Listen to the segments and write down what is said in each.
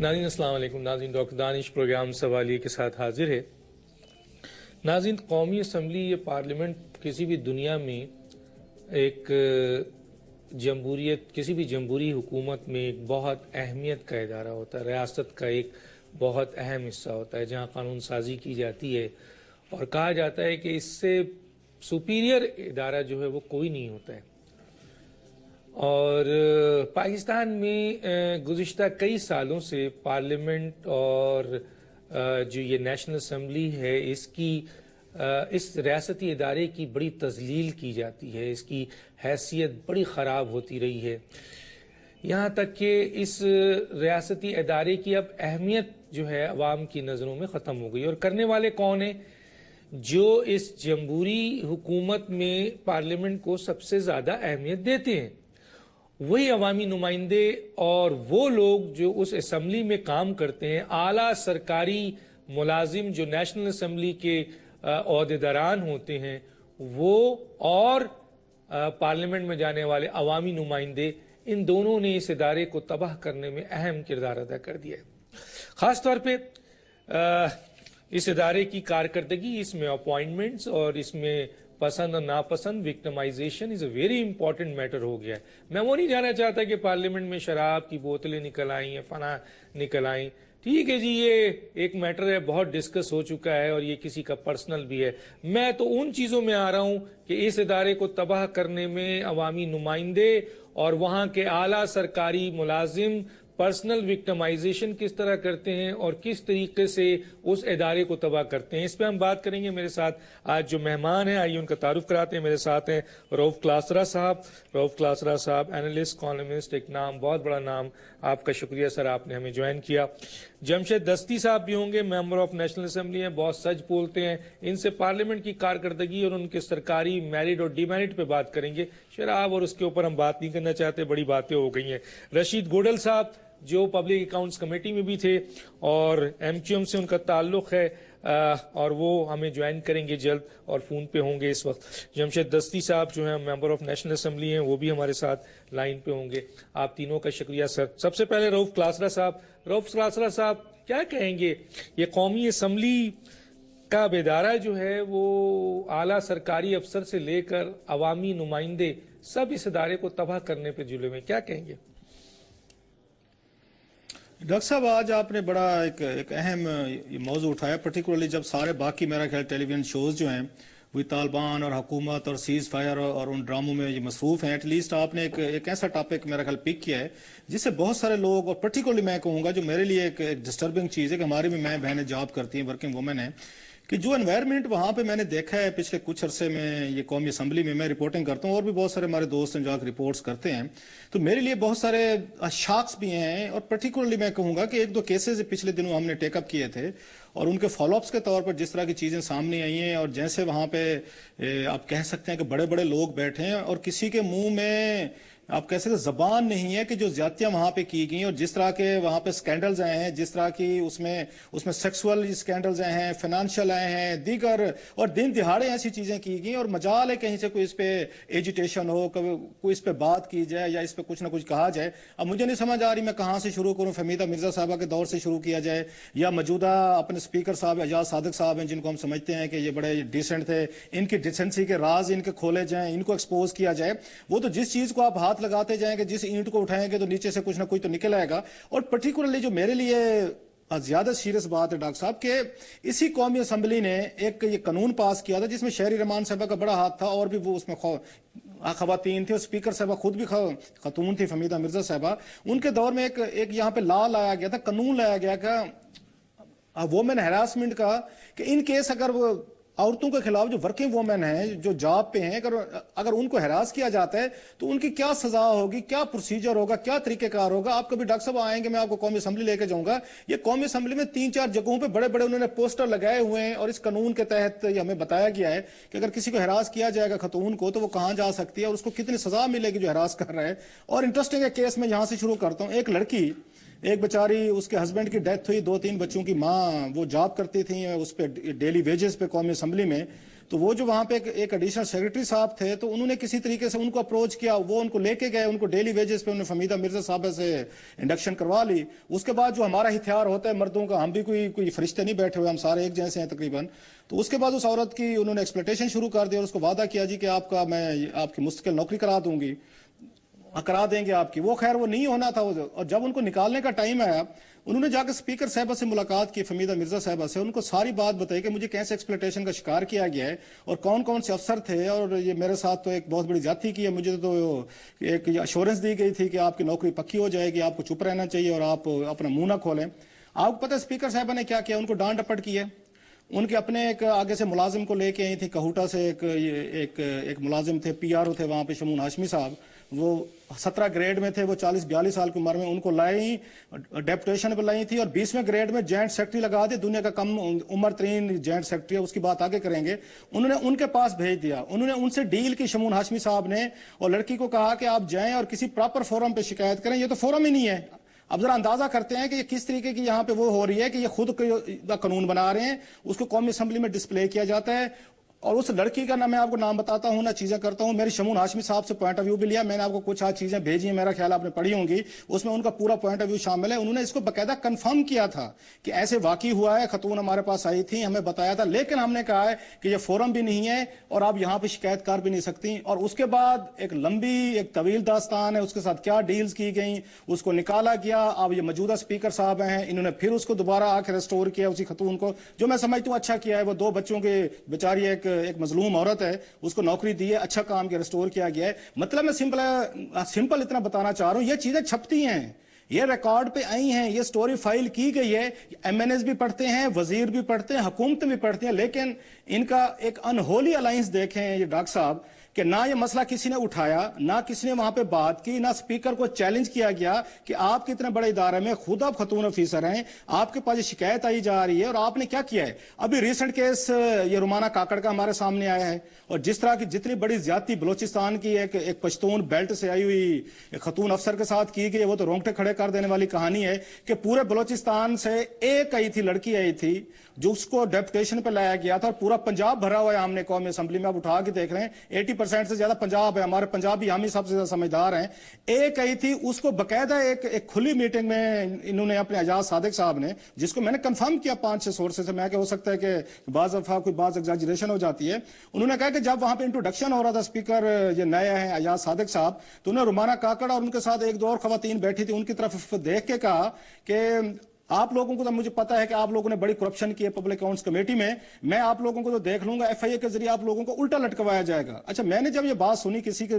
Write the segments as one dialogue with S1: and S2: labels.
S1: ناظرین السلام علیکم. ناظرین ڈاکٹر دانش پروگرام سوالیہ کے ساتھ حاضر ہے. ناظرین قومی اسمبلی یہ پارلیمنٹ کسی بھی دنیا میں ایک جمہوریت کسی بھی جمہوری حکومت میں ایک بہت اہمیت کا ادارہ ہوتا ہے. ریاست کا ایک بہت اہم حصہ ہوتا ہے جہاں قانون سازی کی جاتی ہے اور کہا جاتا ہے کہ اس سے سپیریئر ادارہ جو ہے وہ کوئی نہیں ہوتا ہے. اور پاکستان میں گزشتہ کئی سالوں سے پارلیمنٹ اور جو یہ نیشنل اسمبلی ہے اس ریاستی ادارے کی بڑی تذلیل کی جاتی ہے. اس کی حیثیت بڑی خراب ہوتی رہی ہے یہاں تک کہ اس ریاستی ادارے کی اب اہمیت جو ہے عوام کی نظروں میں ختم ہو گئی. اور کرنے والے کون ہیں؟ جو اس جمہوری حکومت میں پارلیمنٹ کو سب سے زیادہ اہمیت دیتے ہیں وہی عوامی نمائندے اور وہ لوگ جو اس اسمبلی میں کام کرتے ہیں. اعلیٰ سرکاری ملازم جو نیشنل اسمبلی کے عہدیداران ہوتے ہیں وہ اور پارلیمنٹ میں جانے والے عوامی نمائندے، ان دونوں نے اس ادارے کو تباہ کرنے میں اہم کردار ادا کر دیا ہے. خاص طور پہ اس ادارے کی کارکردگی، اس میں اپوائنٹمنٹس اور اس میں پسند اور ناپسند victimization is a very important matter ہو گیا ہے. میں وہ نہیں جانا چاہتا کہ پارلیمنٹ میں شراب کی بوتلیں نکل آئیں یا فنا نکل آئیں. ٹھیک ہے جی، یہ ایک میٹر ہے، بہت ڈسکس ہو چکا ہے اور یہ کسی کا پرسنل بھی ہے. میں تو ان چیزوں میں آ رہا ہوں کہ اس ادارے کو تباہ کرنے میں عوامی نمائندے اور وہاں کے اعلیٰ سرکاری ملازم پرسنل وکٹمائزیشن کس طرح کرتے ہیں اور کس طریقے سے اس ادارے کو تباہ کرتے ہیں. اس پہ ہم بات کریں گے. میرے ساتھ آج جو مہمان ہیں آئیے ان کا تعارف کراتے ہیں. میرے ساتھ ہیں رؤف کلاسرا صاحب. رؤف کلاسرا صاحب اینالسٹ، کالمسٹ، ایک نام، بہت بڑا نام. آپ کا شکریہ سر، آپ نے ہمیں جوائن کیا. جمشید دستی صاحب بھی ہوں گے، ممبر آف نیشنل اسمبلی ہیں، بہت سچ بولتے ہیں. ان سے پارلیمنٹ کی کارکردگی اور ان کے سرکاری میرٹ اور ڈی میرٹ پہ بات کریں گے. شراب اور اس کے اوپر ہم بات نہیں کرنا چاہتے، بڑی باتیں ہو گئی ہیں. رشید گوڈل صاحب جو پبلک اکاؤنٹس کمیٹی میں بھی تھے اور ایم کیو ایم سے ان کا تعلق ہے اور وہ ہمیں جوائن کریں گے جلد اور فون پہ ہوں گے اس وقت. جمشید دستی صاحب جو ہیں ممبر آف نیشنل اسمبلی ہیں، وہ بھی ہمارے ساتھ لائن پہ ہوں گے. آپ تینوں کا شکریہ سر. سب سے پہلے رؤف کلاسرا صاحب. رؤف کلاسرا صاحب کیا کہیں گے؟ یہ قومی اسمبلی کا ادارہ جو ہے وہ اعلیٰ سرکاری افسر سے لے کر عوامی نمائندے سب اس ادارے کو تباہ کرنے پہ جلے ہوئے، کیا کہیں گے؟
S2: ڈاکٹر صاحب آج آپ نے بڑا ایک اہم موضوع اٹھایا، پرٹیکولرلی جب سارے باقی میرا خیال ٹیلی ویژن شوز جو ہیں وہ طالبان اور حکومت اور سیز فائر اور ان ڈراموں میں یہ مصروف ہیں. ایٹ لیسٹ آپ نے ایک ایسا ٹاپک میرا خیال پک کیا ہے جس سے بہت سارے لوگ، اور پرٹیکولرلی میں کہوں گا جو میرے لیے ایک ڈسٹربنگ چیز ہے کہ ہماری بھی میں بہنیں جاب کرتی ہیں، ورکنگ وومن ہیں، کہ جو انوائرمنٹ وہاں پہ میں نے دیکھا ہے پچھلے کچھ عرصے میں یہ قومی اسمبلی میں رپورٹنگ کرتا ہوں اور بھی بہت سارے ہمارے دوست ہیں جو آ کے رپورٹس کرتے ہیں، تو میرے لیے بہت سارے شاکس بھی ہیں. اور پرٹیکولرلی میں کہوں گا کہ ایک دو کیسز پچھلے دنوں ہم نے ٹیک اپ کیے تھے اور ان کے فالو اپس کے طور پر جس طرح کی چیزیں سامنے آئی ہیں، اور جیسے وہاں پہ آپ کہہ سکتے ہیں کہ بڑے بڑے لوگ بیٹھے ہیں اور کسی کے منہ میں آپ کہہ سکتے زبان نہیں ہے کہ جو زیادتیاں وہاں پہ کی گئیں اور جس طرح کے وہاں پہ سکینڈلز آئے ہیں، جس طرح کی اس میں سیکسول سکینڈلز آئے ہیں، فائنانشل آئے ہیں، دیگر، اور دن دہاڑے ایسی چیزیں کی گئیں. اور مجال ہے کہیں سے کوئی اس پہ ایجیٹیشن ہو، کوئی اس پہ بات کی جائے یا اس پہ کچھ نہ کچھ کہا جائے. اب مجھے نہیں سمجھ آ رہی میں کہاں سے شروع کروں. فہمیدہ مرزا صاحبہ کے دور سے شروع کیا جائے یا موجودہ اپنے اسپیکر صاحب اعجاز صادق صاحب ہیں جن کو ہم سمجھتے ہیں کہ یہ بڑے ڈیسنٹ تھے، ان کی ڈیسنسی کے راز ان کے کھولے جائیں، ان کو ایکسپوز کیا جائے. وہ تو جس چیز کو آپ ہاتھ لگاتے جائیں گے، جس اینٹ کو اٹھائیں گے تو نیچے سے کچھ نہ کچھ تو نکل آئے گا. اور پرٹیکولرلی جو میرے لیے زیادہ سیریس بات ہے ڈاکٹر صاحب کہ اسی قومی اسمبلی نے ایک یہ قانون پاس کیا تھا جس میں شہری رحمان صاحبہ کا بڑا ہاتھ تھا اور بھی وہ اس میں خواتین تھے، اور اسپیکر صاحبہ خود بھی خاتون تھی فہمیدہ مرزا صاحبہ. ان کے دور میں ایک یہاں پہ لا لایا گیا تھا، قانون لایا گیا کہ وومن ہراسمنٹ کا، کہ ان کیس اگر وہ عورتوں کے خلاف جو ورکنگ وومن ہیں جو جاب پہ ہیں اگر ان کو ہراس کیا جاتا ہے تو ان کی کیا سزا ہوگی، کیا پروسیجر ہوگا، کیا طریقہ کار ہوگا. آپ کبھی ڈاکٹر صاحب آئیں گے میں آپ کو قومی اسمبلی لے کے جاؤں گا. یہ قومی اسمبلی میں 3-4 جگہوں پہ بڑے بڑے انہوں نے پوسٹر لگائے ہوئے ہیں اور اس قانون کے تحت یہ ہمیں بتایا گیا ہے کہ اگر کسی کو ہراس کیا جائے گا خاتون کو تو وہ کہاں جا سکتی ہے اور اس کو کتنی سزا ملے گی جو ہراس کر رہا ہے. اور انٹرسٹنگ ہے کیس میں یہاں سے شروع کرتا ہوں. ایک لڑکی، ایک بیچاری، اس کے ہسبینڈ کی ڈیتھ ہوئی، 2-3 بچوں کی ماں، وہ جاب کرتی تھی اس پہ ڈیلی ویجز پہ قومی اسمبلی میں. تو وہ جو وہاں پہ ایک ایڈیشنل سیکرٹری صاحب تھے تو انہوں نے کسی طریقے سے ان کو اپروچ کیا, وہ ان کو لے کے گئے, ان کو ڈیلی ویجز پہ انہوں نے فہمیدہ مرزا صاحبہ سے انڈکشن کروا لی. اس کے بعد جو ہمارا ہتھیار ہوتا ہے مردوں کا, ہم بھی کوئی فرشتے نہیں بیٹھے ہوئے, ہم سارے ایک جیسے ہیں تقریباً. تو اس کے بعد اس عورت کی انہوں نے ایکسپلوٹیشن شروع کر دی اور اس کو وعدہ کیا جی کہ میں آپ کی مستقل نوکری کرا دیں گے آپ کی. وہ خیر وہ نہیں ہونا تھا. اور جب ان کو نکالنے کا ٹائم آیا, انہوں نے جا کے اسپیکر صاحبہ سے ملاقات کی, فہمیدہ مرزا صاحبہ سے, ان کو ساری بات بتائی کہ مجھے کیسے ایکسپلوٹیشن کا شکار کیا گیا ہے اور کون کون سے افسر تھے, اور یہ میرے ساتھ تو ایک بہت بڑی زیادتی کی ہے. مجھے تو ایک ایشورنس دی گئی تھی کہ آپ کی نوکری پکی ہو جائے گی, آپ کو چپ رہنا چاہیے اور آپ اپنا منہ نہ کھولیں. آپ کو پتہ ہے اسپیکر صاحبہ نے کیا کیا, ان کو ڈانٹ ڈپٹ کی ہے. ان کے اپنے ایک آگے سے ملازم کو لے کے آئی تھی کہوٹا سے, ایک ملازم تھے, پی آر او تھے وہاں پہ, شمون ہاشمی صاحب. وہ 17 گریڈ میں تھے, وہ 40-42 سال کی عمر میں. ان کو لائی, ڈیپوٹیشن پہ لائی تھی, اور 20ویں گریڈ میں جوائنٹ سیکرٹری لگا دی, دنیا کا کم عمر ترین جوائنٹ سیکرٹری ہے, اس کی بات آگے کریں گے. انہوں نے ان کے پاس بھیج دیا, انہوں نے ان سے ڈیل کی شمون ہاشمی صاحب نے, اور لڑکی کو کہا کہ آپ جائیں اور کسی پراپر فورم پہ شکایت کریں. یہ تو فورم ہی نہیں ہے. اب ذرا اندازہ کرتے ہیں کہ یہ کس طریقے کی یہاں پہ وہ ہو رہی ہے کہ یہ خود قانون بنا رہے ہیں, اس کو قومی اسمبلی میں ڈسپلے کیا جاتا ہے. اور اس لڑکی کا نہ میں آپ کو نام بتاتا ہوں نہ چیزیں کرتا ہوں. میری شمون ہاشمی صاحب سے پوائنٹ آف ویو بھی لیا, میں نے آپ کو کچھ چیزیں بھیجی ہیں, میرا خیال آپ نے پڑھی ہوں گی, اس میں ان کا پورا پوائنٹ آف ویو شامل ہے. انہوں نے اس کو باقاعدہ کنفرم کیا تھا کہ ایسے واقعی ہوا ہے, خاتون ہمارے پاس آئی تھی, ہمیں بتایا تھا, لیکن ہم نے کہا ہے کہ یہ فورم بھی نہیں ہے اور آپ یہاں پہ شکایت کر بھی نہیں سکتی. اور اس کے بعد ایک لمبی ایک طویل داستان ہے, اس کے ساتھ کیا ڈیلز کی گئیں, اس کو نکالا گیا. اب یہ موجودہ اسپیکر صاحب ہیں, انہوں نے پھر اس کو دوبارہ آ کے ریسٹور کیا اسی خاتون کو, جو میں سمجھتا ہوں اچھا کیا ہے. وہ 2 بچوں کے بیچاری ایک مظلوم عورت ہے, اس کو نوکری دی ہے, اچھا کام کیا, ریسٹور کیا گیا ہے. مطلب میں سمپل اتنا بتانا چاہ رہا ہوں, یہ چیزیں چھپتی ہیں, یہ ریکارڈ پہ آئی ہیں, یہ سٹوری فائل کی گئی ہے. ایم این ایس بھی پڑھتے ہیں, وزیر بھی پڑھتے ہیں, حکومتیں بھی پڑھتی ہیں, لیکن ان کا ایک انہولی الائنس دیکھیں یہ ڈاکٹر صاحب, کہ نہ یہ مسئلہ کسی نے اٹھایا, نہ کسی نے وہاں پہ بات کی, نہ اسپیکر کو چیلنج کیا گیا کہ آپ کے اتنے بڑے ادارے میں خود آپ خاتون آفیسر ہیں, آپ کے پاس یہ شکایت آئی جا رہی ہے اور آپ نے کیا کیا ہے. ابھی ریسنٹ کیس یہ رومانہ کاکڑ کا ہمارے سامنے آیا ہے, اور جس طرح کی جتنی بڑی زیادتی بلوچستان کی ایک پشتون بیلٹ سے آئی ہوئی ایک خاتون افسر کے ساتھ کی گئی, وہ تو رونگٹے کھڑے کر دینے والی کہانی ہے کہ پورے بلوچستان سے ایک آئی تھی, لڑکی آئی تھی, جو اس کو ڈیپوٹیشن پہ لایا گیا تھا, اور پورا پنجاب بھرا ہوا ہے. ہم نے قومی اسمبلی میں آپ اٹھا کے دیکھ رہے ہیں 80% سے زیادہ پنجاب ہے, ہمارے پنجابی ہم ہی سب سے زیادہ سمجھدار ہیں. ایک آئی تھی, اس کو باقاعدہ ایک کھلی میٹنگ میں انہوں نے اپنے اعجاز صادق صاحب نے, جس کو میں نے کنفرم کیا 5-6 سورسز سے, میں کہ ہو سکتا ہے کہ بعض دفعہ کوئی ایگزیجریشن ہو جاتی ہے, انہوں نے کہا کہ جب وہاں پہ انٹروڈکشن ہو رہا تھا, اسپیکر یہ نئے ہیں اعجاز صادق صاحب, تو انہوں نے رومانہ کاکڑ اور ان کے ساتھ 1-2 اور خواتین بیٹھی تھی, ان کی طرف دیکھ کے کہا کہ آپ لوگوں کو تو مجھے پتا ہے کہ آپ لوگوں نے بڑی کرپشن کی ہے پبلک اکاؤنٹس کمیٹی میں آپ لوگوں کو تو دیکھ لوں گا, ایف آئی اے کے ذریعے آپ لوگوں کو الٹا لٹکوایا جائے گا. اچھا, میں نے جب یہ بات سنی کسی کے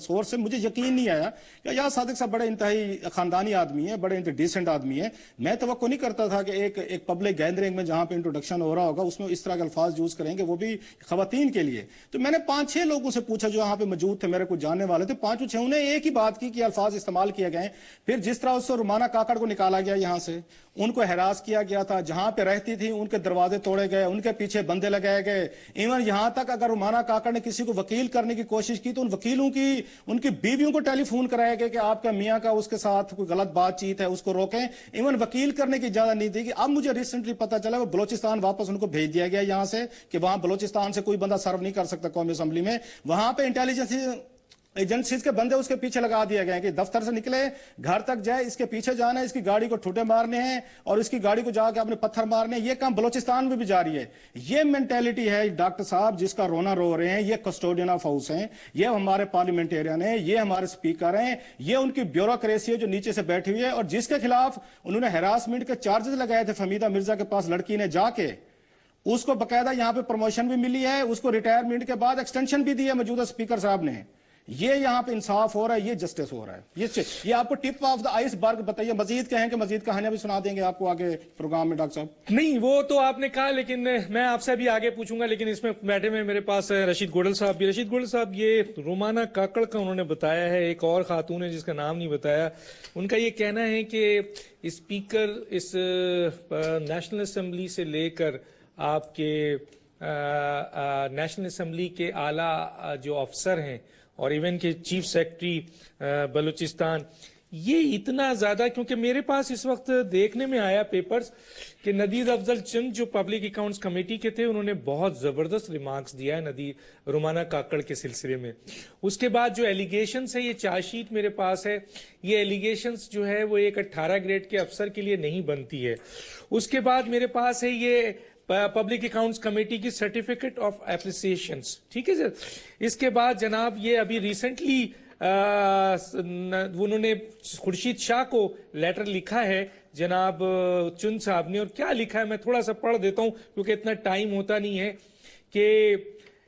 S2: سورس سے, مجھے یقین نہیں آیا کہ یار صادق صاحب بڑے انتہائی خاندانی آدمی ہیں, بڑے ڈیسنٹ آدمی ہیں. میں توقع نہیں کرتا تھا کہ ایک پبلک گیدرنگ میں جہاں پہ انٹروڈکشن ہو رہا ہوگا اس میں اس طرح کے الفاظ یوز کریں گے, وہ بھی خواتین کے لیے. تو میں نے 5-6 لوگوں سے پوچھا جو وہاں پہ موجود تھے, میرے کچھ جاننے والے تھے, 5-6 نے ایک ہی بات کی کہ الفاظ استعمال کیے گئے. پھر جس طرح اس سے رومانہ کاکڑ کو نکالا گیا, یہاں سے ان کو ہراس کیا گیا تھا, جہاں پہ رہتی تھی ان کے دروازے توڑے گئے, ان کے پیچھے بندے لگائے گئے. ایون یہاں تک اگر رومانہ کاکڑ نے کسی کو وکیل کرنے کی کوشش کی تو ان وکیلوں کی ان کی بیویوں کو ٹیلی فون کرایا گیا کہ آپ کا میاں کا اس کے ساتھ کوئی غلط بات چیت ہے, اس کو روکیں. ایون وکیل کرنے کی اجازت نہیں دی گئی. اب مجھے ریسنٹلی پتا چلا وہ بلوچستان واپس ان کو بھیج دیا گیا یہاں سے, کہ وہاں بلوچستان سے کوئی بندہ سرو نہیں کر سکتا قومی اسمبلی میں. وہاں پہ انٹیلیجنس ایجنسیز کے بندے اس کے پیچھے لگا دیے گئے کہ دفتر سے نکلے گھر تک جائے, اس کے پیچھے جانا ہے, اس کی گاڑی کو ٹھوٹے مارنے ہیں اور اس کی گاڑی کو جا کے اپنے پتھر مارنے ہیں. یہ کام بلوچستان میں بھی جاری ہے. یہ مینٹیلٹی ہے ڈاکٹر صاحب جس کا رونا رو رہے ہیں. یہ کسٹوڈین آف ہاؤس ہیں, یہ ہمارے پارلیمنٹیرین ہیں, یہ ہمارے اسپیکر ہیں, یہ ان کی بیوروکریسی ہے جو نیچے سے بیٹھی ہوئی ہے, اور جس کے خلاف انہوں نے ہراسمنٹ کے چارجز لگائے تھے. فہمیدہ مرزا کے پاس لڑکی نے جا کے, اس کو باقاعدہ یہاں پہ پروموشن بھی ملی ہے, اس کو ریٹائرمنٹ کے بعد ایکسٹینشن بھی دی ہے موجودہ اسپیکر صاحب نے. یہ یہاں پہ انصاف ہو رہا ہے, یہ جسٹس ہو رہا ہے. یہ آپ کو ٹپ آف دا آئس برگ بتائیے. مزید کہیں کہ مزید کہانیاں بھی سنا دیں گے آپ کو آگے پروگرام میں ڈاکٹر صاحب.
S1: نہیں, وہ تو آپ نے کہا, لیکن میں آپ سے بھی آگے پوچھوں گا, لیکن اس میں بیٹھے میں میرے پاس رشید گوڈل صاحب بھی. رشید گوڈل صاحب, یہ رومانہ کاکڑ کا انہوں نے بتایا ہے, ایک اور خاتون ہے جس کا نام نہیں بتایا, ان کا یہ کہنا ہے کہ اسپیکر اس نیشنل اسمبلی سے لے کر آپ کے نیشنل اسمبلی کے اعلیٰ جو افسر ہیں اور ایون کہ چیف سیکرٹری بلوچستان, یہ اتنا زیادہ، کیونکہ میرے پاس اس وقت دیکھنے میں آیا پیپرز کہ ندید افضل چند جو پبلک اکاؤنٹس کمیٹی کے تھے انہوں نے بہت زبردست ریمارکس دیا ہے رومانہ کاکڑ کے سلسلے میں. اس کے بعد جو ایلیگیشنز ہے، یہ چارج شیٹ میرے پاس ہے، یہ ایلیگیشنز جو ہے وہ ایک 18 گریڈ کے افسر کے لیے نہیں بنتی ہے. اس کے بعد میرے پاس ہے یہ پبلک اکاؤنٹس کمیٹی کی سرٹیفکیٹ آف اپریسیشنز، ٹھیک ہے سر. اس کے بعد جناب یہ ابھی ریسنٹلی انہوں نے خورشید شاہ کو لیٹر لکھا ہے جناب چند صاحب نے، اور کیا لکھا ہے میں تھوڑا سا پڑھ دیتا ہوں کیونکہ اتنا ٹائم ہوتا نہیں ہے، کہ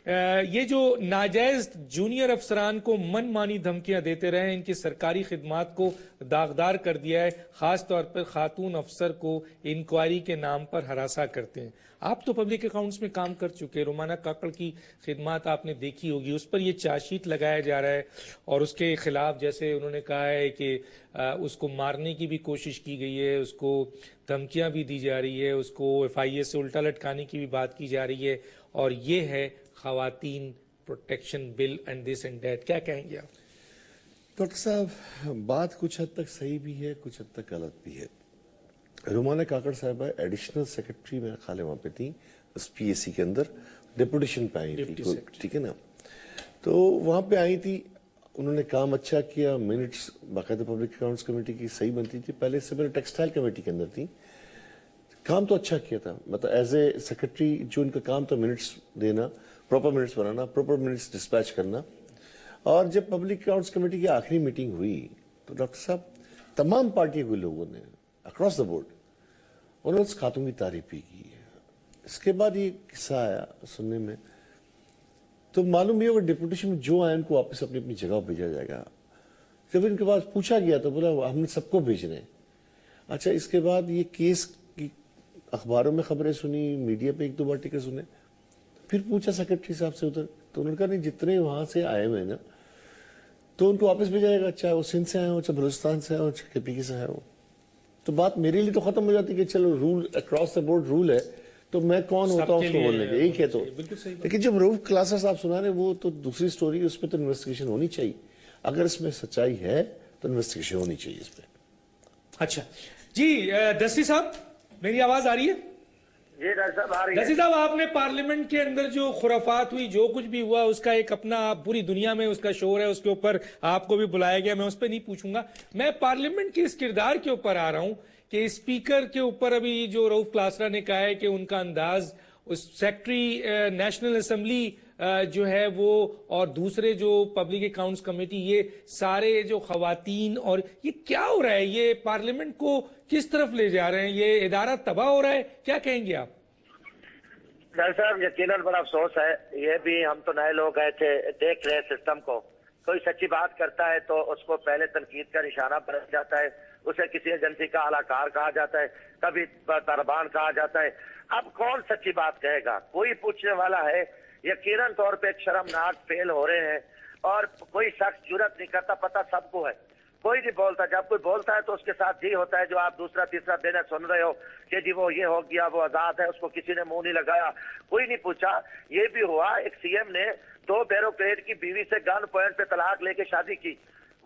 S1: یہ جو ناجائز جونیئر افسران کو من مانی دھمکیاں دیتے رہے ہیں، ان کی سرکاری خدمات کو داغدار کر دیا ہے، خاص طور پر خاتون افسر کو انکوائری کے نام پر ہراساں کرتے ہیں. آپ تو پبلک اکاؤنٹس میں کام کر چکے، رومانہ کاکڑ کی خدمات آپ نے دیکھی ہوگی، اس پر یہ چارج شیٹ لگایا جا رہا ہے اور اس کے خلاف جیسے انہوں نے کہا ہے کہ اس کو مارنے کی بھی کوشش کی گئی ہے، اس کو دھمکیاں بھی دی جا رہی ہے، اس کو FIA سے الٹا لٹکانے کی بھی بات کی جا رہی ہے، اور یہ ہے خواتین protection bill and this and that. کیا کہیں گے آپ؟
S3: ڈاکٹر صاحب بات کچھ حد تک صحیح بھی ہے، کچھ حد تک غلط بھی ہے. رومانہ کاکڑ صاحبہ ایڈیشنل سیکرٹری میرا خیال ہے وہاں پہ تھی PAC کے اندر، ڈیپوٹیشن پہ آئی تھی، ٹھیک ہے نا. تو وہاں پہ آئی تھی، انہوں نے کام اچھا کیا، منٹس باقاعدہ پبلک اکاؤنٹس کمیٹی کی صحیح بنتی تھی. پہلے سے میں ٹیکسٹائل کمیٹی کے اندر تھی، کام تو اچھا کیا تھا. مطلب ایز اے سیکرٹری جو ان کا کام تھا منٹس دینا، پراپر منٹس بنانا، پراپر منٹس ڈسپیچ کرنا. اور جب پبلک اکاؤنٹس کمیٹی کی آخری میٹنگ ہوئی تو ڈاکٹر صاحب تمام پارٹیوں کے لوگوں نے اکراس دا بورڈ انہوں نے اس خاتون کی تعریف بھی کی. اس کے بعد یہ قصہ آیا سننے میں تو معلوم یہ ہوگا ڈپوٹیشن میں جو آئے ان کو واپس اپنی اپنی جگہ بھیجا جائے گا. جب ان کے پاس پوچھا گیا تو بولا ہم نے سب کو بھیجنے. اچھا اس کے بعد یہ کیس کی اخباروں میں خبریں سنی، میڈیا پہ 1-2 بار ٹکر سنے، پھر پوچھا سیکرٹری صاحب سے ادھر تو انہوں نے کہا نہیں جتنے وہاں سے آئے ہوئے نا تو ان کو واپس بھیجا جائے گا، چاہے وہ سندھ سے آئے ہوں، چاہے بلوچستان سے آئے ہوں، چاہے KPK سے آئے ہوں. تو بات میرے لیے تو ختم ہو جاتی کہ چلو rule across the board rule ہے تو میں کون ہوتا ہوں اس کو بولنے کے، یہی کہتا ہوں. لیکن جب روف کلاسز آپ سنا رہے وہ تو دوسری سٹوری، اس پہ تو انویسٹیگیشن ہونی چاہیے. اگر اس میں سچائی ہے تو انویسٹیگیشن ہونی چاہیے اس پہ.
S1: اچھا جی دستی صاحب میری آواز آ رہی ہے؟
S4: جی ڈاکٹر صاحب آ رہی ہے.
S1: دستی صاحب آپ نے پارلیمنٹ کے اندر جو خرافات ہوئی، جو کچھ بھی ہوا، اس کا ایک اپنا پوری دنیا میں اس کا شور ہے، اس کے اوپر آپ کو بھی بلایا گیا، میں اس پہ نہیں پوچھوں گا. میں پارلیمنٹ کے اس کردار کے اوپر آ رہا ہوں کہ اسپیکر کے اوپر ابھی جو رؤف کلاسرا نے کہا ہے کہ ان کا انداز، اس سیکرٹری نیشنل اسمبلی جو ہے وہ اور دوسرے جو پبلک اکاؤنٹس کمیٹی، یہ سارے جو خواتین، اور یہ کیا ہو رہا ہے؟ یہ پارلیمنٹ کو کس طرف لے جا رہے ہیں؟ یہ ادارہ تباہ ہو رہا ہے، کیا کہیں گے آپ؟
S4: ڈاکٹر صاحب یقیناً بڑا افسوس ہے، یہ بھی ہم تو نئے لوگ آئے تھے، دیکھ رہے سسٹم کو. کوئی سچی بات کرتا ہے تو اس کو پہلے تنقید کا نشانہ بن جاتا ہے، اسے کسی ایجنسی کا اعلی کہا جاتا ہے، کبھی طالبان کہا جاتا ہے. اب کون سچی بات کہے گا؟ کوئی پوچھنے والا ہے؟ یقیناً طور پہ ایک شرمناک فیل ہو رہے ہیں اور کوئی شخص جرات نہیں کرتا. پتہ سب کو ہے، کوئی نہیں بولتا. جب کوئی بولتا ہے تو اس کے ساتھ جی ہوتا ہے جو آپ دوسرا تیسرا دن سن رہے ہو کہ جی وہ یہ ہو گیا، وہ آزاد ہے، اس کو کسی نے منہ نہیں لگایا، کوئی نہیں پوچھا. یہ بھی ہوا ایک CM نے 2 بیوروکریٹ کی بیوی سے گن پوائنٹ پہ طلاق لے کے شادی کی،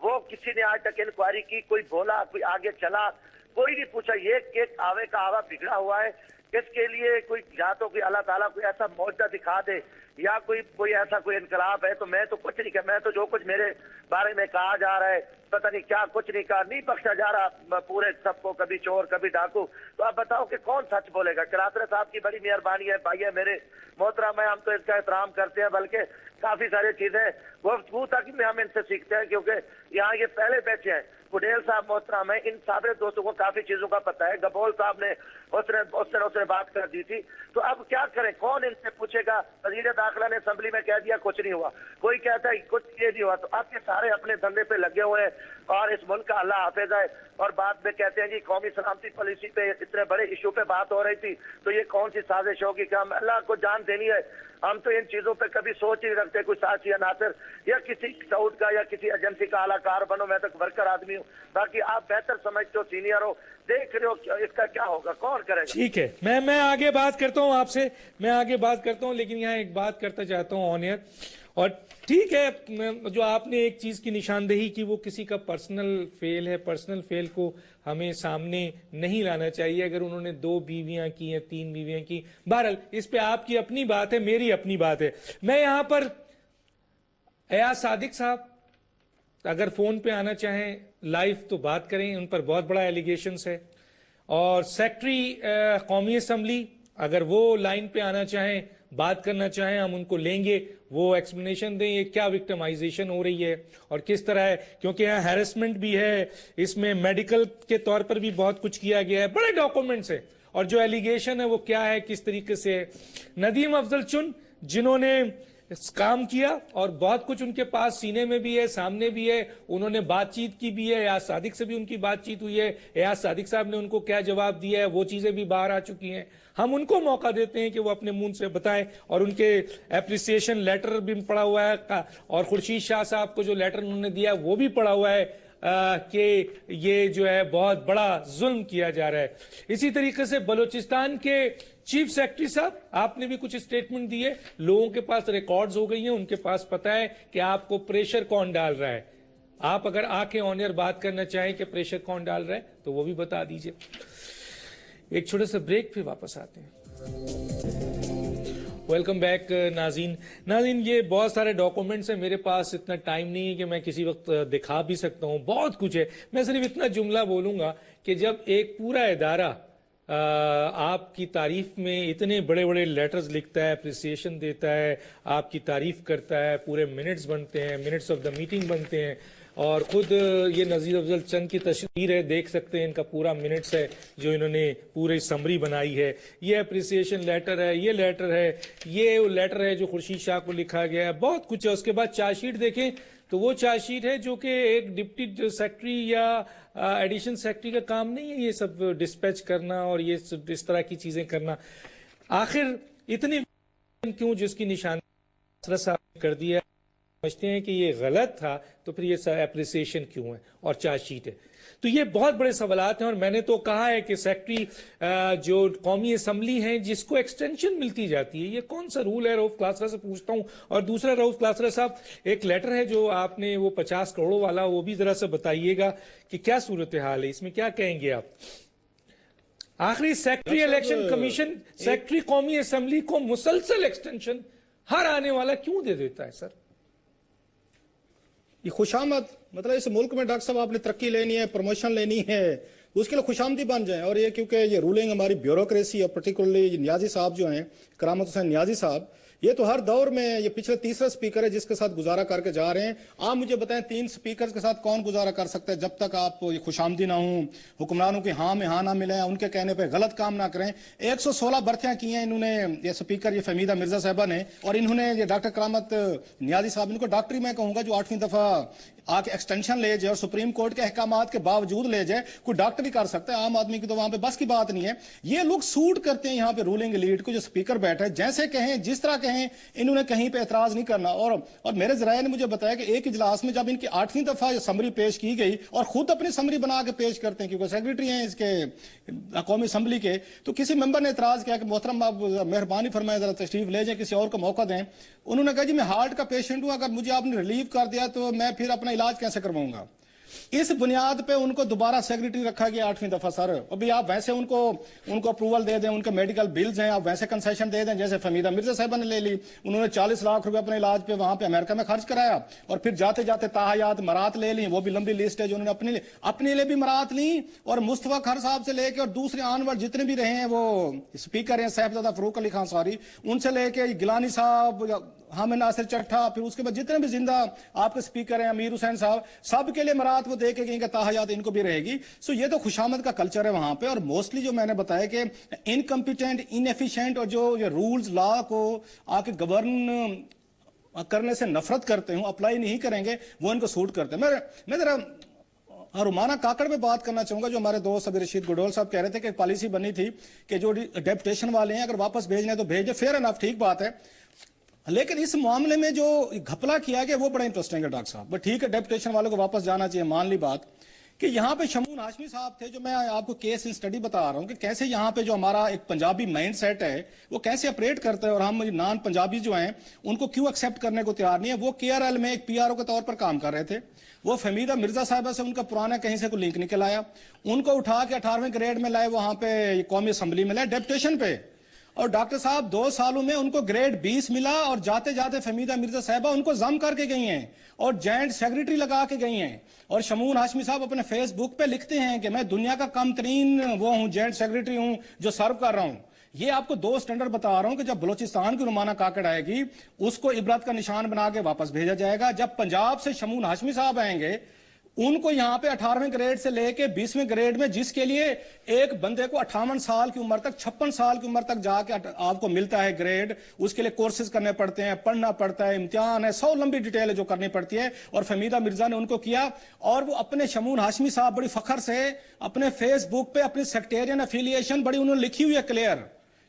S4: وہ کسی نے آج تک انکوائری کی؟ کوئی بولا؟ کوئی آگے چلا؟ کوئی نہیں پوچھا. یہ ایک آوے کا آوا بگڑا ہوا ہے. اس کے لیے کوئی یا تو کوئی اللہ تعالیٰ کوئی ایسا معجزہ دکھا دے یا کوئی ایسا کوئی انقلاب ہے. تو میں تو کچھ نہیں کہا، میں تو جو کچھ میرے بارے میں کہا جا رہا ہے پتہ نہیں کیا کچھ نہیں کہا، نہیں بخشا جا رہا پورے سب کو، کبھی چور کبھی ڈاکو. تو آپ بتاؤ کہ کون سچ بولے گا؟ کلاترا صاحب کی بڑی مہربانی ہے، بھائی ہے میرے محترم ہے، ہم تو اس کا احترام کرتے ہیں، بلکہ کافی ساری چیزیں گفتگو تک میں ہم ان سے سیکھتے ہیں کیونکہ یہاں یہ پہلے بیٹھے ہیں. پٹیل صاحب محترم ہے، ان سابق دوستوں کو کافی چیزوں کا پتہ ہے. گبول صاحب نے اس نے بات کر دی تھی. تو اب کیا کریں؟ کون ان سے پوچھے گا؟ وزیر داخلہ نے اسمبلی میں کہہ دیا کچھ نہیں ہوا، کوئی کہتا ہے کچھ یہ نہیں ہوا. تو اب یہ سارے اپنے دھندے پہ لگے ہوئے ہیں اور اس ملک کا اللہ حافظ ہے. اور بعد میں کہتے ہیں جی قومی سلامتی پالیسی پہ اتنے بڑے ایشو پہ بات ہو رہی تھی تو یہ کون سی سازش ہوگی کہ ہم اللہ کو جان دینی ہے؟ ہم تو ان چیزوں پہ کبھی سوچ ہی رکھتے کوئی ساتھ یا ناصر یا کسی سعود کا یا کسی ایجنسی کا اعلی کار بنو. میں تو ورکر آدمی ہوں. باقی آپ بہتر سمجھتے ہو، سینئر ہو، دیکھ رہے ہو اس کا کیا ہوگا، کون کرے گا؟
S1: ٹھیک ہے، میں آگے بات کرتا ہوں آپ سے، میں آگے بات کرتا ہوں، لیکن یہاں ایک بات کرتا چاہتا ہوں آن ایئر، اور ٹھیک ہے جو آپ نے ایک چیز کی نشاندہی کی وہ کسی کا پرسنل فیل ہے، پرسنل فیل کو ہمیں سامنے نہیں لانا چاہیے. اگر انہوں نے 2 بیویاں کی ہیں 3 بیویاں کی، بہرحال اس پہ آپ کی اپنی بات ہے، میری اپنی بات ہے. میں یہاں پر ایاز صادق صاحب اگر فون پہ آنا چاہیں لائیو تو بات کریں، ان پر بہت بڑا ایلیگیشنز ہے. اور سیکٹری قومی اسمبلی اگر وہ لائن پہ آنا چاہیں بات کرنا چاہیں ہم ان کو لیں گے، وہ ایکسپلینیشن دیں یہ کیا وکٹمائزیشن ہو رہی ہے اور کس طرح ہے، کیونکہ یہاں ہیرسمنٹ بھی ہے، اس میں میڈیکل کے طور پر بھی بہت کچھ کیا گیا ہے، بڑے ڈاکومنٹس ہیں. اور جو ایلیگیشن ہے وہ کیا ہے، کس طریقے سے ہے. ندیم افضل چن جنہوں نے کام کیا اور بہت کچھ ان کے پاس سینے میں بھی ہے، سامنے بھی ہے، انہوں نے بات چیت کی بھی ہے، ایاز صادق سے بھی ان کی بات چیت ہوئی ہے، ایاز صادق صاحب نے ان کو کیا جواب دیا ہے وہ چیزیں بھی باہر آ چکی ہیں. ہم ان کو موقع دیتے ہیں کہ وہ اپنے منہ سے بتائیں، اور ان کے اپریسیشن لیٹر بھی پڑا ہوا ہے، اور خورشید شاہ صاحب کو جو لیٹر انہوں نے دیا وہ بھی پڑا ہوا ہے کہ یہ جو ہے بہت بڑا ظلم کیا جا رہا ہے. اسی طریقے سے بلوچستان کے چیف سیکرٹری صاحب آپ نے بھی کچھ سٹیٹمنٹ دیے، لوگوں کے پاس ریکارڈز ہو گئی ہیں، ان کے پاس پتہ ہے کہ آپ کو پریشر کون ڈال رہا ہے. آپ اگر آ کے آن ایئر بات کرنا چاہیں کہ پریشر کون ڈال رہا ہے تو وہ بھی بتا دیجئے. ایک چھوٹے سے بریک پہ واپس آتے ہیں. ویلکم بیک ناظرین یہ بہت سارے ڈاکومنٹس ہیں، میرے پاس اتنا ٹائم نہیں ہے کہ میں کسی وقت دکھا بھی سکتا ہوں، بہت کچھ ہے. میں صرف اتنا جملہ بولوں گا کہ جب ایک پورا ادارہ آپ کی تعریف میں اتنے بڑے بڑے لیٹرز لکھتا ہے، اپریسیشن دیتا ہے، آپ کی تعریف کرتا ہے، پورے منٹس بنتے ہیں، منٹس آف دا میٹنگ بنتے ہیں، اور خود یہ نذیر افضل چند کی تصویر ہے، دیکھ سکتے ہیں ان کا پورا منٹس ہے جو انہوں نے پورے سمری بنائی ہے. یہ اپریسیشن لیٹر ہے، یہ لیٹر ہے، یہ لیٹر ہے جو خورشید شاہ کو لکھا گیا ہے، بہت کچھ ہے. اس کے بعد چارج شیٹ دیکھیں تو وہ چارج شیٹ ہے جو کہ ایک ڈپٹی سیکرٹری یا ایڈیشن سیکرٹری کا کام نہیں ہے یہ سب ڈسپیچ کرنا اور یہ سب اس طرح کی چیزیں کرنا. آخر اتنی کیوں جس کی نشاندہی صاحب کر دیا، سمجھتے ہیں کہ یہ غلط تھا تو پھر یہ اپریسیشن کیوں ہے اور چارج شیٹ ہے. تو یہ بہت بڑے سوالات ہیں، اور میں نے تو کہا ہے کہ سیکرٹری جو قومی اسمبلی ہیں جس کو ایکسٹینشن ملتی جاتی ہے، یہ کون سا رول ہے؟ رؤف کلاسرا سے پوچھتا ہوں. اور دوسرا رؤف کلاسرا صاحب ایک لیٹر ہے جو آپ نے وہ 50 کروڑوں والا، وہ بھی ذرا سا بتائیے گا کہ کیا صورتحال ہے اس میں، کیا کہیں گے آپ؟ آخری سیکرٹری الیکشن کمیشن سیکرٹری قومی اسمبلی کو مسلسل ایکسٹینشن ہر آنے والا کیوں دے دیتا ہے سر؟
S2: یہ خوش آمد مطلب اس ملک میں ڈاکٹر صاحب آپ نے ترقی لینی ہے، پروموشن لینی ہے، اس کے لیے خوش آمدی بن جائیں. اور یہ کیونکہ یہ رولنگ ہماری بیوروکریسی اور پرٹیکولرلی نیازی صاحب جو ہیں، کرامت حسین نیازی صاحب، یہ تو ہر دور میں یہ پچھلے تیسرا سپیکر ہے جس کے ساتھ گزارا کر کے جا رہے ہیں. آپ مجھے بتائیں 3 سپیکرز کے ساتھ کون گزارا کر سکتا ہے جب تک آپ یہ خوش آمدی نہ ہوں، حکمرانوں کی ہاں میں ہاں نہ ملیں، ان کے کہنے پہ غلط کام نہ کریں. 116 برتیاں کی ہیں انہوں نے، یہ سپیکر یہ فہمیدہ مرزا صاحبہ نے، اور انہوں نے یہ ڈاکٹر کرامت نیازی صاحب، ان کو ڈاکٹری میں کہوں گا جو 8ویں دفعہ آ کے ایکسٹینشن لے جائے اور سپریم کورٹ کے احکامات کے باوجود لے جائے. کوئی ڈاکٹر بھی کر سکتا ہے، عام آدمی کی تو وہاں پہ بس کی بات نہیں ہے. یہ لوگ سوٹ کرتے ہیں یہاں پہ رولنگ لیڈ کو، جو سپیکر بیٹھا ہے جیسے کہیں جس طرح کہیں، انہوں نے کہیں پہ اعتراض نہیں کرنا. اور میرے ذرائع نے مجھے بتایا کہ ایک اجلاس میں جب ان کی 8ویں دفعہ یہ سمری پیش کی گئی، اور خود اپنی سمری بنا کے پیش کرتے ہیں کیونکہ سیکرٹری ہیں اس کے قومی اسمبلی کے، تو کسی ممبر نے اعتراض کیا کہ محترم آپ مہربانی فرمائیں ذرا تشریف لے جائیں، کسی اور کو موقع دیں. انہوں نے کہا جی میں ہارٹ کا پیشنٹ ہوں، اگر مجھے آپ نے ریلیو کر دیا تو میں پھر اپنا علاج کیسے کرواؤں گا. اس بنیاد پہ ان کو دوبارہ سیکرٹری رکھا گیا 8ویں دفعہ. سر ابھی آپ ویسے ان کو اپروول دے دیں، ان کے میڈیکل بلز ہیں، آپ ویسے کنسیشن دے دیں جیسے فہمیدہ مرزا صاحبہ نے لے لی. انہوں نے 40 لاکھ روپے اپنے علاج پہ وہاں پہ امریکہ میں خرچ کرایا، اور پھر جاتے جاتے تاحیات مرات لے لی، وہ بھی لمبی لسٹ ہے جو انہوں نے اپنے لیے بھی مرات لی. اور مصطفیٰ کھر صاحب سے لے کے اور دوسرے آنور جتنے بھی رہے ہیں وہ اسپیکر ہیں، صاحبزادہ فروخ علی خان سوری، ان سے لے کے گیلانی صاحب، حامد ناصر چٹھا، پھر اس کے بعد جتنے بھی زندہ آپ کے سپیکر ہیں، امیر حسین صاحب، سب کے لیے مرات وہ دے کے گئیں کہ تاحیات ان کو بھی رہے گی. سو یہ تو خوشامد کا کلچر ہے وہاں پہ. اور موسٹلی جو میں نے بتایا کہ انکمپیٹنٹ، انیفیشینٹ، اور جو یہ رولز لا کو آ کے گورن کرنے سے نفرت کرتے ہوں، اپلائی نہیں کریں گے، وہ ان کو سوٹ کرتے ہیں. میں ذرا رومانہ کاکڑ میں بات کرنا چاہوں گا. جو ہمارے دوست ابھی رشید گڈول صاحب کہہ رہے تھے کہ ایک پالیسی بنی تھی کہ جو ڈیپوٹیشن والے ہیں اگر واپس بھیجنے تو بھیج دیں. فیئر انف، ٹھیک بات ہے، لیکن اس معاملے میں جو گھپلا کیا گیا وہ بڑا انٹرسٹنگ ہے ڈاکٹر صاحب. بٹ ٹھیک ہے ڈیپوٹیشن والوں کو واپس جانا چاہیے، مان لی بات. کہ یہاں پہ شمون ہاشمی صاحب تھے، جو میں آپ کو کیس اسٹڈی بتا رہا ہوں کہ کیسے یہاں پہ جو ہمارا ایک پنجابی مائنڈ سیٹ ہے وہ کیسے اپریٹ کرتا ہے، اور ہم نان پنجابی جو ہیں ان کو کیوں ایکسیپٹ کرنے کو تیار نہیں ہے۔ وہ KRL میں ایک PRO کے طور پر کام کر رہے تھے، وہ فہمیدہ مرزا صاحبہ سے ان کا پرانا کہیں سے کوئی لنک نکل آیا، ان کو اٹھا کے 18ویں گریڈ میں لائے، وہاں پہ قومی اسمبلی میں لائے ڈیپوٹیشن پہ، اور ڈاکٹر صاحب 2 سالوں میں ان کو گریڈ 20 ملا، اور جاتے جاتے فہمیدہ مرزا صاحبہ ان کو ضم کر کے گئی ہیں اور جوائنٹ سیکریٹری لگا کے گئی ہیں۔ اور شمون ہاشمی صاحب اپنے فیس بک پہ لکھتے ہیں کہ میں دنیا کا کم ترین وہ ہوں، جوائنٹ سیکریٹری ہوں جو سرو کر رہا ہوں۔ یہ آپ کو 2 سٹینڈرڈ بتا رہا ہوں کہ جب بلوچستان کی رومانہ کاکڑ آئے گی اس کو عبرت کا نشان بنا کے واپس بھیجا جائے گا۔ جب پنجاب سے شمون ہاشمی صاحب آئیں گے، ان کو یہاں پہ 18ویں گریڈ سے لے کے 20ویں گریڈ میں، جس کے لیے ایک بندے کو 58 سال کی عمر تک 56 سال کی عمر تک جا کے آپ کو ملتا ہے گریڈ، اس کے لیے کورسز کرنے پڑتے ہیں، پڑھنا پڑتا ہے، امتحان ہے، 100 لمبی ڈیٹیل ہے جو کرنی پڑتی ہے، اور فہمیدہ مرزا نے ان کو کیا۔ اور وہ اپنے شمون ہاشمی صاحب بڑی فخر سے اپنے فیس بک پہ اپنی سیکٹیرین افیلیشن بڑی انہوں نے لکھی ہوئی ہے کلیئر،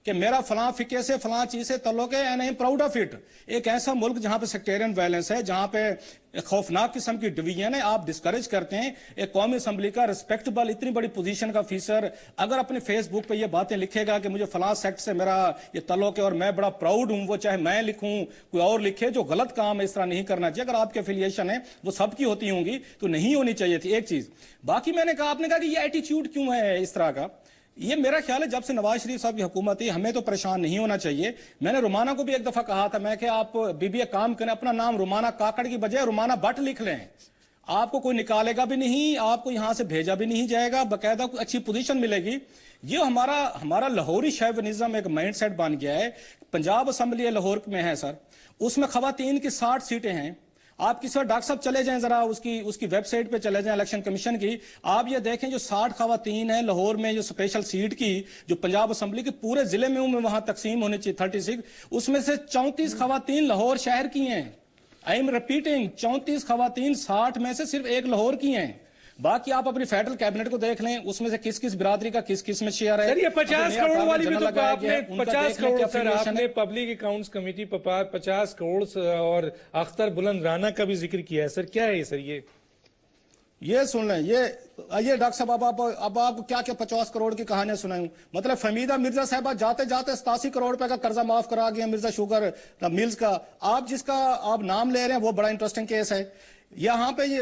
S2: کہ میرا فلاں فقہ سے فلاں چیز سے تعلق ہے، and I am proud of it. ایک ایسا ملک جہاں پہ سیکٹیرین وائلنس ہے، جہاں پہ خوفناک قسم کی ڈویژن ہے، آپ ڈسکریج کرتے ہیں ایک قومی اسمبلی کا ریسپیکٹبل اتنی بڑی پوزیشن کا افیسر اگر اپنے فیس بک پہ یہ باتیں لکھے گا کہ مجھے فلاں سیکٹ سے میرا یہ تعلق ہے اور میں بڑا پراؤڈ ہوں، وہ چاہے میں لکھوں کوئی اور لکھے، جو غلط کام ہے اس طرح نہیں کرنا چاہیے۔ اگر آپ کی افیلیشن ہے وہ سب کی ہوتی ہوں گی تو نہیں ہونی چاہیے تھی۔ ایک چیز باقی میں نے کہا، آپ نے کہا کہ یہ ایٹیچیوڈ کیوں ہے اس طرح کا، یہ میرا خیال ہے جب سے نواز شریف صاحب کی حکومت تھی ہمیں تو پریشان نہیں ہونا چاہیے۔ میں نے رومانہ کو بھی ایک دفعہ کہا تھا، میں کہ آپ ایک کام کریں، اپنا نام رومانہ کاکڑ کی بجائے رومانہ بٹ لکھ لیں، آپ کو کوئی نکالے گا بھی نہیں، آپ کو یہاں سے بھیجا بھی نہیں جائے گا، باقاعدہ کوئی اچھی پوزیشن ملے گی۔ یہ ہمارا لاہوری شیونزم ایک مائنڈ سیٹ بن گیا ہے۔ پنجاب اسمبلی لاہور میں ہے سر، اس میں خواتین کی 60 سیٹیں ہیں۔ آپ کسی ڈاکٹر صاحب چلے جائیں ذرا اس کی ویب سائٹ پہ چلے جائیں الیکشن کمیشن کی، آپ یہ دیکھیں جو 60 خواتین ہیں لاہور میں، جو اسپیشل سیٹ کی جو پنجاب اسمبلی کے پورے ضلع میں وہاں تقسیم ہونے چاہیے 36، اس میں سے 34 خواتین لاہور شہر کی ہیں۔ آئی ایم ریپیٹنگ، 34 خواتین 60 میں سے صرف ایک لاہور کی ہیں۔ باقی آپ اپنی فیڈرل کیبنٹ کو دیکھ لیں، اس میں سے کس کس برادری کا کس کس میں شیئر ہے۔
S1: سر یہ 50 کروڑ والی بھی تو آپ نے 50 کروڑ سر آپ نے
S2: ہے۔
S1: پبلک اکاؤنٹس کمیٹی 50 کروڑ اور اختر بلند رانا کا بھی ذکر کیا ہے سر، کیا ہے سر
S2: یہ سن لیں، یہ ڈاکٹر صاحب اب آپ کو کیا 50 کروڑ کی کہانیاں سناؤں؟ مطلب فہمیدہ مرزا صاحبہ جاتے جاتے 87 کروڑ روپے کا قرضہ معاف کرا گیا مرزا شوگر ملز کا۔ آپ جس کا آپ نام لے رہے ہیں وہ بڑا انٹرسٹنگ کیس ہے۔ یہاں پہ یہ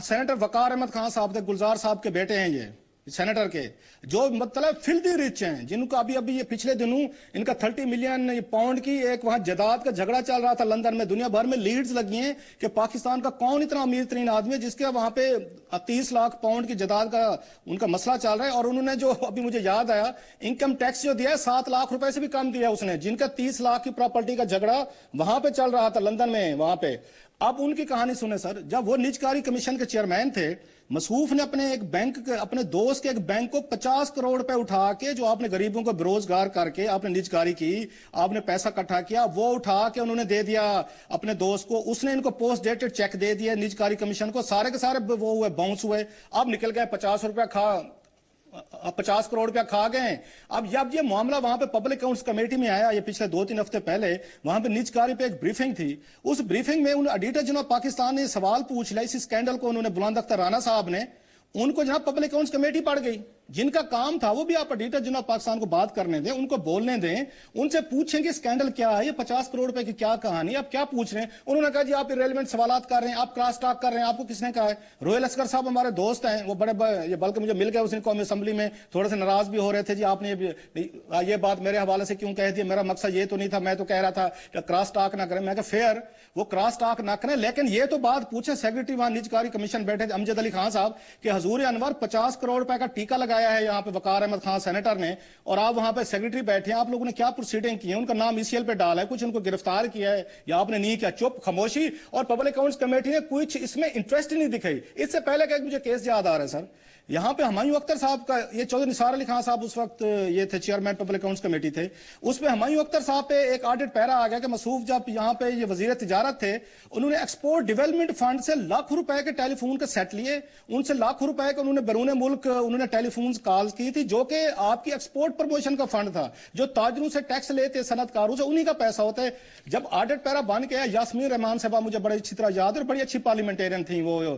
S2: سینیٹر وقار احمد خان صاحب تھے، گلزار صاحب کے بیٹے ہیں، یہ سینیٹر کے، جو مطلب فلدی رچ ہیں، جن کو ابھی یہ پچھلے دنوں ان کا 30 ملین پاؤنڈ کی ایک وہاں جائیداد کا جھگڑا چل رہا تھا لندن میں، دنیا بھر میں لیڈز لگی ہیں کہ پاکستان کا کون اتنا امیر ترین آدمی ہے جس کے وہاں پہ 30 لاکھ پاؤنڈ کی جائیداد کا ان کا مسئلہ چل رہا ہے۔ اور انہوں نے جو ابھی مجھے یاد آیا، انکم ٹیکس جو دیا ہے 7 لاکھ روپے سے بھی کم دیا اس نے، جن کا 30 لاکھ کی پراپرٹی کا جھگڑا وہاں پہ چل رہا تھا لندن میں وہاں پہ۔ اب ان کی کہانی سنیں سر، جب وہ نجکاری کمیشن کے چیئرمین تھے، مصروف نے اپنے ایک بینک اپنے دوست کے ایک بینک کو 50 کروڑ روپے اٹھا کے، جو آپ نے غریبوں کو بروزگار کر کے آپ نے نجکاری کی، آپ نے پیسہ اکٹھا کیا، وہ اٹھا کے انہوں نے دے دیا اپنے دوست کو، اس نے ان کو پوسٹ ڈیٹڈ چیک دے دیا نجکاری کمیشن کو، سارے کے سارے وہ ہوئے باؤنس ہوئے، اب نکل گئے 50 کروڑ روپیہ کھا گئے۔ اب جب یہ معاملہ وہاں پہ پبلک اکاؤنٹس کمیٹی میں آیا، یہ پچھلے 2-3 ہفتے پہلے، وہاں پہ نجکاری پہ ایک بریفنگ تھی، اس بریفنگ میں ایڈیٹر جناب پاکستان نے سوال پوچھ لیا اس اسکینڈل کو، انہوں نے بلند اختر رانا صاحب نے، ان کو جناب پبلک اکاؤنٹس کمیٹی پڑ گئی، جن کا کام تھا وہ بھی آپ ایڈیٹر جناب پاکستان کو بات کرنے دیں، ان کو بولنے دیں، ان سے پوچھیں کہ اسکینڈل کیا ہے، یہ 50 کروڑ روپے کی کیا کہانی، آپ کیا پوچھ رہے ہیں؟ انہوں نے کہا جی آپ ریلیونٹ سوالات کر رہے ہیں، آپ کراس ٹاک کر رہے ہیں، آپ کو کس نے کہا ہے؟ روہل اصغر صاحب ہمارے دوست ہیں، وہ بڑے بلکہ مجھے مل گئے اس دن قومی اسمبلی میں، تھوڑے سے ناراض بھی ہو رہے تھے، جی آپ نے یہ بات میرے حوالے سے کیوں کہہ دی، میرا مقصد یہ تو نہیں تھا، میں تو کہہ رہا تھا کہ کراس ٹاک نہ کریں۔ میں کہا فیئر، وہ کراس ٹاک نہ کریں، لیکن یہ تو بات پوچھیں سیکرٹری وہاں نجکاری کمیشن بیٹھے امجد علی خان صاحب کہ حضور انور 50 کروڑ روپے کا ٹیکہ لگایا ہے یہاں پہ وقار احمد خان سینیٹر نے، اور آپ وہاں پہ سیکرٹری بیٹھے ہیں، آپ لوگوں نے کیا پروسیڈنگ کی ہے؟ ان کا نام ECL پہ ڈالا ہے، کچھ ان کو گرفتار کیا ہے یا آپ نے نہیں کیا؟ چپ خاموشی، اور پبلک اکاؤنٹس کمیٹی نے کچھ اس میں انٹرسٹ ہی نہیں دکھائی۔ اس سے پہلے کہ مجھے کیس یاد آ رہا ہے سر، یہاں پہ ہمایوں اختر صاحب کا، یہ چودھری نثار علی خان صاحب اس وقت یہ تھے چیئرمین پبلک اکاؤنٹس کمیٹی تھے، اس پہ ہمایوں اختر صاحب پہ ایک آڈٹ پیرا آ گیا کہ مصروف جب یہاں پہ یہ وزیر تجارت تھے، انہوں نے ایکسپورٹ ڈیولپمنٹ فنڈ سے لاکھ روپے کے ٹیلی فون کے سیٹ لیے، ان سے لاکھ روپے کے انہوں نے بیرون ملک انہوں نے ٹیلی فونز کالز کی تھی، جو کہ آپ کی ایکسپورٹ پروموشن کا فنڈ تھا، جو تاجروں سے ٹیکس لیتے صنعت کاروں سے، انہی کا پیسہ ہوتا ہے۔ جب آڈٹ پیرا بن گیا، یاسمین رحمان صاحبہ مجھے بڑی اچھی طرح یاد ہے، بڑی اچھی پارلیمنٹیرین تھیں وہ،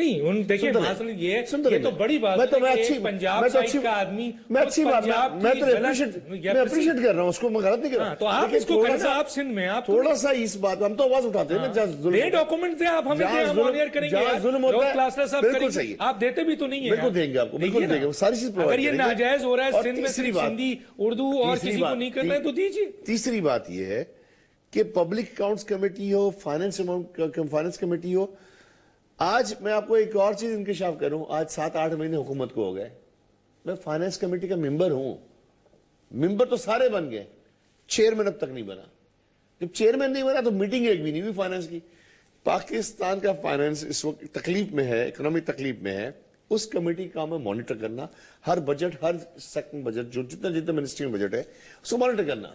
S1: نہیں ان دیکھیں یہ تو بڑی بات ہے، پنجاب سائڈ کا آدمی
S3: میں اچھی بات میں تو اپریشیٹ کر رہا ہوں اس کو، میں غلط نہیں کر رہا،
S1: تو آپ اس کو کرنا، آپ سندھ میں آپ
S3: تھوڑا سا اس بات ہم تو آواز اٹھاتے ہیں نا، جہاں ظلم
S1: ڈاکومنٹ دیں آپ ہمیں، ہم آنر کریں گے،
S3: ظلم ہوتا ہے، بالکل صحیح،
S1: آپ دیتے بھی تو نہیں ہیں،
S3: بالکل دیں گے آپ کو، بالکل دیں گے، ساری چیز
S1: اگر یہ ناجائز ہو رہا ہے سندھ میں صرف سندھی اردو اور کسی کو نہیں کرنا ہے تو دیجیے۔
S3: تیسری بات یہ ہے کہ پبلک اکاؤنٹس کمیٹی ہو، فائنانس کمیٹی ہو، آج میں آپ کو ایک اور چیز انکشاف کروں، آج 7-8 مہینے حکومت کو ہو گئے، میں فائنانس کمیٹی کا ممبر ہوں، ممبر تو سارے بن گئے، چیئرمین اب تک نہیں بنا، جب چیئرمین نہیں بنا تو میٹنگ ایک بھی نہیں ہوئی فائنانس کی۔ پاکستان کا فائنانس اس وقت تکلیف میں ہے، اکنامک تکلیف میں ہے، اس کمیٹی کا کام ہے مانیٹر کرنا، ہر بجٹ، ہر سیکٹر بجٹ، جو جتنا منسٹری میں بجٹ ہے اس کو مانیٹر کرنا،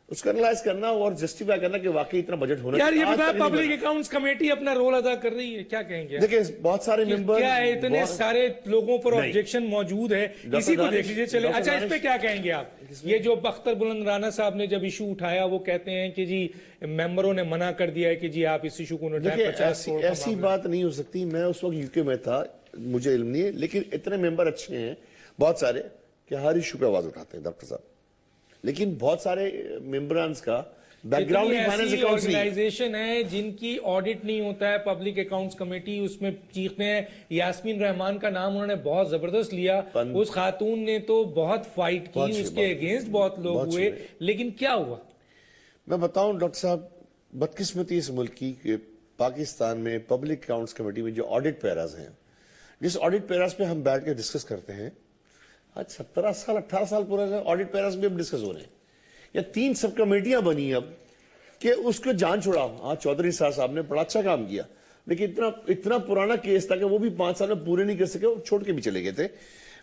S3: اس کو انالائز کرنا اور جسٹیفائی کرنا کہ واقعی اتنا بجٹ ہونا
S1: چاہیے۔ یار یہ بتا، پبلک اکاؤنٹس کمیٹی اپنا رول ادا کر رہی ہے، کیا کہیں گے؟
S3: دیکھیں بہت سارے ممبر،
S1: کیا ہے اتنے سارے لوگوں پر آبجیکشن موجود ہے، اسی کو دیکھ لیجئے چلے۔ اچھا اس پہ کیا کہیں گے آپ؟ یہ جو اختر بلند رانا صاحب نے جب ایشو اٹھایا، وہ کہتے ہیں کہ جی ممبروں نے منع کر دیا ہے کہ جی آپ اس ایشو کو اٹھائیں، 50 کروڑ کا
S3: ایسی بات نہیں ہو سکتی، میں اس وقت یو کے میں تھا، مجھے علم نہیں ہے، لیکن اتنے ممبر اچھے ہیں بہت سارے کہ ہر ایشو پہ آواز اٹھاتے ہیں ڈاکٹر صاحب، لیکن بہت سارے ممبرانز کا بیک گراؤنڈ فائنانس اکاؤنٹس نہیں۔
S1: آرگنائزیشن ہے جن کی آڈٹ نہیں ہوتا ہے، پبلک اکاؤنٹس کمیٹی اس میں چیختے ہیں۔ یاسمین رحمان کا نام انہوں نے بہت زبردست لیا، اس خاتون نے تو بہت فائٹ کی، اس کے اگینسٹ بہت لوگ ہوئے، لیکن کیا ہوا؟
S3: میں بتاؤں ڈاکٹر صاحب، بدقسمتی اس ملک کی کہ پاکستان میں پبلک اکاؤنٹس کمیٹی میں جو آڈٹ پیراز ہیں، جس آڈٹ پیراز پہ ہم بیٹھ کے ڈسکس کرتے ہیں، آج 17 سال 18 سال پورا آڈٹ پیراز بھی اب ڈسکس ہو رہے ہیں، یا 3 سب کمیٹیاں بنی اب کہ اس کو جان چھوڑا۔ ہاں چودھری صاحب نے بڑا اچھا کام کیا، لیکن اتنا پرانا کیس تھا کہ وہ بھی 5 سال میں پورے نہیں کر سکے، وہ چھوڑ کے بھی چلے گئے تھے۔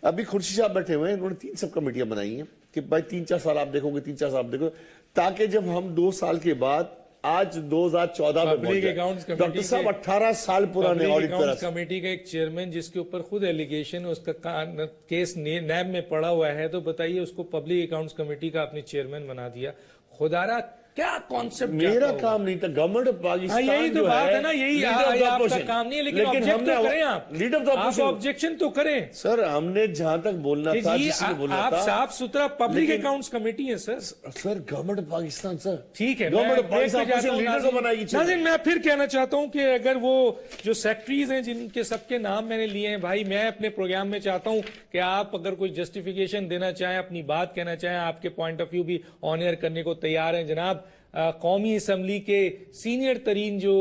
S3: ابھی خورشید صاحب بیٹھے ہوئے ہیں، انہوں نے 3 سب کمیٹیاں بنائی ہیں کہ بھائی 3-4 سال آپ دیکھو گے، 3-4 سال آپ دیکھو، تاکہ جب ہم 2 سال کے بعد آج 2014 میں پہنچ جائے۔ ڈاکٹر صاحب 18 سال پرانے آڈٹ پیراز
S1: کمیٹی کا ایک چیئرمین جس کے اوپر خود ایلیگیشن، اس کا کیس نیب میں پڑا ہوا ہے، تو بتائیے اس کو پبلک اکاؤنٹس کمیٹی کا اپنے چیئرمین بنا دیا۔ خدارا کیا کانسیپٹ؟
S3: میرا کام نہیں تھا، گورنمنٹ آف پاکستان
S1: یہی تو بات ہے نا، یہی آپ کا کام نہیں ہے، لیکن آبجیکٹ تو کریں، آپ آبجیکشن تو کریں
S3: سر۔ ہم نے جہاں تک بولنا تھا، جس نے بولنا تھا،
S1: آپ صاف ستھرا پبلک اکاؤنٹس کمیٹی ہے سر۔
S3: سر گورنمنٹ آف پاکستان سر،
S1: ٹھیک ہے،
S3: گورنمنٹ آف پاکستان لیڈر کو بنائے گی۔
S1: ناظرین میں پھر کہنا چاہتا ہوں کہ اگر وہ جو سیکٹریز ہیں جن کے سب کے نام میں نے لیے ہیں، بھائی میں اپنے پروگرام میں چاہتا ہوں کہ آپ اگر کوئی جسٹیفیکیشن دینا چاہیں، اپنی بات کہنا چاہیں، آپ کے پوائنٹ آف ویو بھی آن ایئر کرنے کو تیار ہیں۔ جناب قومی اسمبلی کے سینئر ترین جو